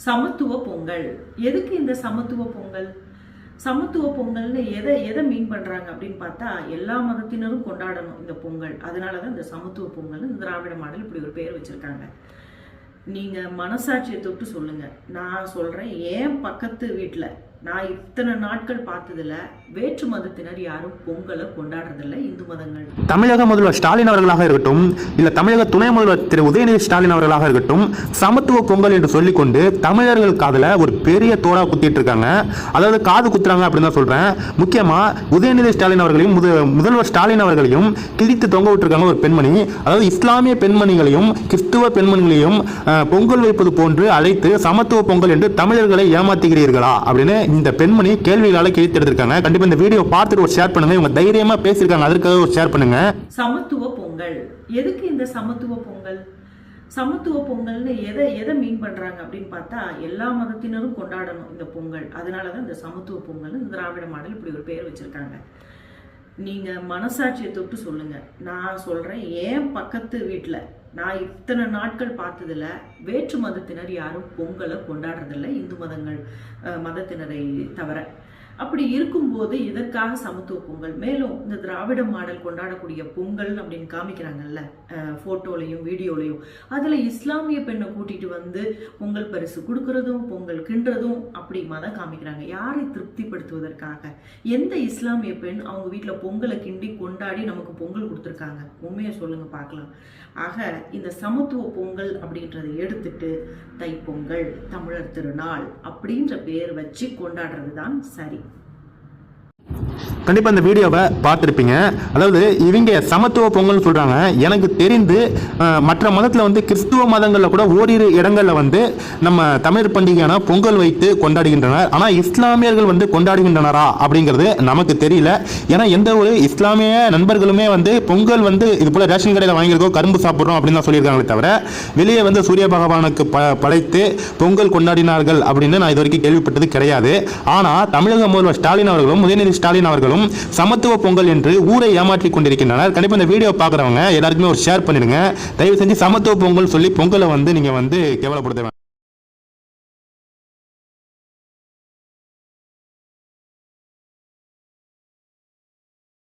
சமத்துவ பொங்கல். எதுக்கு இந்த சமத்துவ பொங்கல்? சமத்துவ பொங்கல்னு எதை மீன் பண்றாங்க அப்படின்னு பார்த்தா, எல்லா மதத்தினரும் கொண்டாடணும் இந்த பொங்கல். அதனாலதான் இந்த சமத்துவ பொங்கல் இந்த திராவிட மாடல் இப்படி ஒரு பேர் வச்சிருக்காங்க. நீங்க மனசாட்சியை தொட்டு சொல்லுங்க. நான் சொல்றேன், ஏன் பக்கத்து வீட்டுல நான் இத்தனை நாட்கள் பார்த்ததுல வேற்று மதத்தினர் யாரும் பொங்கலை கொண்டாடுறதில்ல. இந்து மதங்கள். தமிழக முதல்வர் ஸ்டாலின் அவர்களாக இருக்கட்டும், இல்ல தமிழக துணை முதல்வர் திரு உதயநிதி ஸ்டாலின் அவர்களாக இருக்கட்டும், சமத்துவ பொங்கல் என்று சொல்லிக்கொண்டு தமிழர்கள் காதுல ஒரு பெரிய தோடா குத்திட்டு இருக்காங்க. அதாவது காது குத்துறாங்க அப்படின்னு தான் சொல்றேன். முக்கியமா உதயநிதி ஸ்டாலின் அவர்களையும் முதல்வர் ஸ்டாலின் அவர்களையும் கிழித்து தொங்க விட்டுருக்காங்க ஒரு பெண்மணி. அதாவது இஸ்லாமிய பெண்மணிகளையும் கிறிஸ்துவ பெண்மணிகளையும் பொங்கல் வைப்பது போன்று அழைத்து சமத்துவ பொங்கல் என்று தமிழர்களை ஏமாத்துகிறீர்களா அப்படின்னு இந்த பெண்மணி கேள்விகளால கிழித்து எடுத்திருக்காங்க. கண்டிப்பா இந்த வீடியோ பார்த்துட்டு ஒரு ஷேர் பண்ணுங்க. இவங்க தைரியமா பேசியிருக்காங்க, அதற்காக ஒரு ஷேர் பண்ணுங்க. சமத்துவ பொங்கல். எதுக்கு இந்த சமத்துவ பொங்கல்? சமத்துவ பொங்கல்னு எதை மீன் பண்றாங்க அப்படின்னு பார்த்தா, எல்லா மதத்தினரும் கொண்டாடணும் இந்த பொங்கல். அதனாலதான் இந்த சமத்துவ பொங்கல் இந்த திராவிட மாடல் இப்படி ஒரு பேர் வச்சிருக்காங்க. நீங்க மனசாட்சியை தொட்டு சொல்லுங்க. நான் சொல்றேன், ஏன் பக்கத்து வீட்டுல நான் இத்தனை நாட்கள் பார்த்ததுல வேற்று மதத்தினர் யாரும் பொங்கலை கொண்டாடுறதில்ல, இந்து மதத்தினரை தவிர. அப்படி இருக்கும்போது இதற்காக சமத்துவ பொங்கல். மேலும் இந்த திராவிட மாடல் கொண்டாடக்கூடிய பொங்கல் அப்படின்னு காமிக்கிறாங்கல்ல போட்டோலையும் வீடியோலையும், அதுல இஸ்லாமிய பெண்ணை கூட்டிட்டு வந்து பொங்கல் பரிசு கொடுக்கறதும் பொங்கல் கிண்டுறதும் அப்படி மதம் காமிக்கிறாங்க. யாரை திருப்திப்படுத்துவதற்காக? எந்த இஸ்லாமிய பெண் அவங்க வீட்டுல பொங்கலை கிண்டி கொண்டாடி நமக்கு பொங்கல் கொடுத்துருக்காங்க? உண்மையை சொல்லுங்க பார்க்கலாம். ஆக இந்த சமத்துவ பொங்கல் அப்படின்றத எடுத்துட்டு தைப்பொங்கல், தமிழர் திருநாள் அப்படின்ற பேர் வச்சு கொண்டாடுறது தான் சரி. கண்டிப்பா இந்த வீடியோவை பார்த்துருப்பீங்க. அதாவது இவங்க சமத்துவ பொங்கல் சொல்றாங்க. எனக்கு தெரிந்து மற்ற மதத்தில் வந்து கிறிஸ்துவ மதங்களில் கூட ஓரிரு இடங்களில் வந்து நம்ம தமிழ் பண்டிகையான பொங்கல் வைத்து கொண்டாடுகின்றனர். ஆனால் இஸ்லாமியர்கள் வந்து கொண்டாடுகின்றனரா அப்படிங்கிறது நமக்கு தெரியல. ஏன்னா எந்த ஒரு இஸ்லாமிய நண்பர்களுமே வந்து பொங்கல் வந்து இது போல ரேஷன் கடையில் வாங்கியிருக்கோம், கரும்பு சாப்பிட்றோம் அப்படின்னு தான் சொல்லியிருக்காங்களே தவிர, வெளியே வந்து சூரிய பகவானுக்கு படைத்து பொங்கல் கொண்டாடினார்கள் அப்படின்னு நான் இது வரைக்கும் கேள்விப்பட்டது கிடையாது. ஆனால் தமிழக முதல்வர் ஸ்டாலின் அவர்களும் உதயநிதி ஸ்டாலின் அவர்களும் சமத்துவ பொங்கல் என்று ஊரை ஏமாற்றிக் கொண்டிருக்கின்றனர். கண்டிப்பா இந்த வீடியோ பார்க்குறவங்க எல்லாருக்குமே ஒரு ஷேர் பண்ணிடுங்க. தயவு செஞ்சு சமத்துவ பொங்கல் சொல்லி பொங்கலை வந்து நீங்க வந்து கேவலப்படுத்த